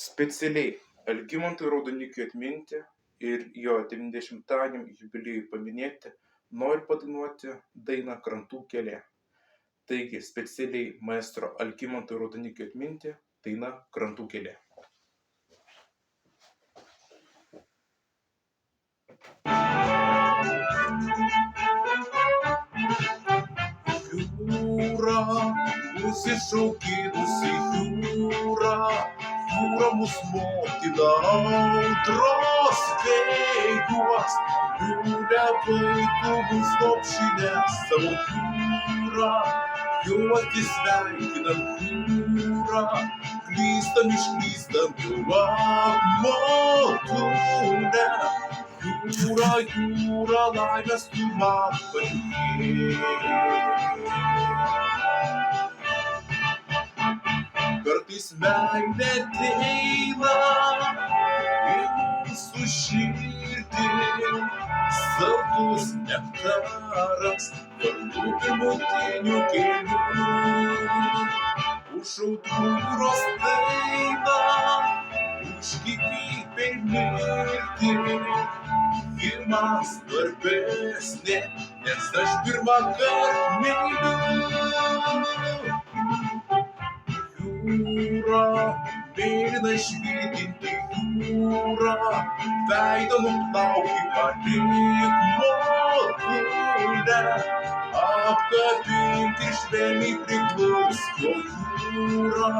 Specialiai Algimantui Raudonikiui atminti ir jo 90-ajam jubiliejui paminėti noriu padainuoti dainą Krantų keliai. Taigi specialiai maestro Algimantui Raudonikiui atminti daina Krantų keliai. Jūra, užsišaukinusi jūra, jūra mus motina audros vėjuos, liūlia vaikų mus lopšinę savo jūra, jau atsisveikinam jūra, klystam išklystam jau apmaudume. Jūra, jūra, laimės tu man palinkėk. Kartais meilė ateina į mūsų širdį, saldus nektaras, vardu pirmutinių kelių. Už audrų jūros dainą, už gyvybę ir mirtį, ji man svarbesnė, nes aš pirmąkart myliu. Jūra, mėlyna švytinti jūra, veidą nuplauki palik motulę, apkabink ir švelniai priglausk jo jūra,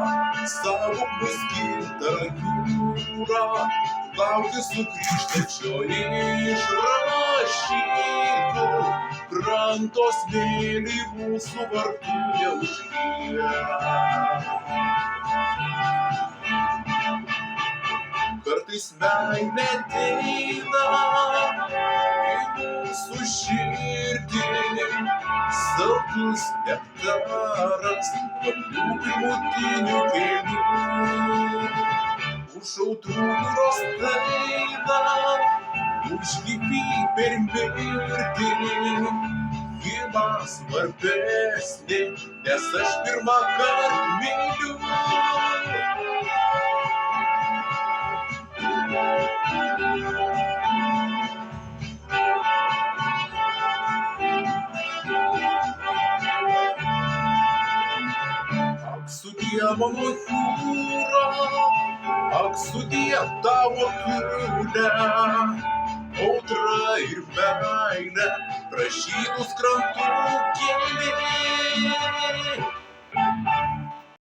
saugok mus gintarą jūra, laukiu sugrįžtančio iš rašytų, kranto smėlį mūsų vartų neužlieja. Kartais meilė ateina į mūsų širdį, saldus nektaras, vardu pirmutinių kelių. Už audrų jūros dainą, už gyvybę ir mirtį, ji man svarbesnė, nes aš pirmąkart myliu. Ak sudie mano jūra, ak sudie tavo piliulę, audra ir meilė pražydus krantų keliai.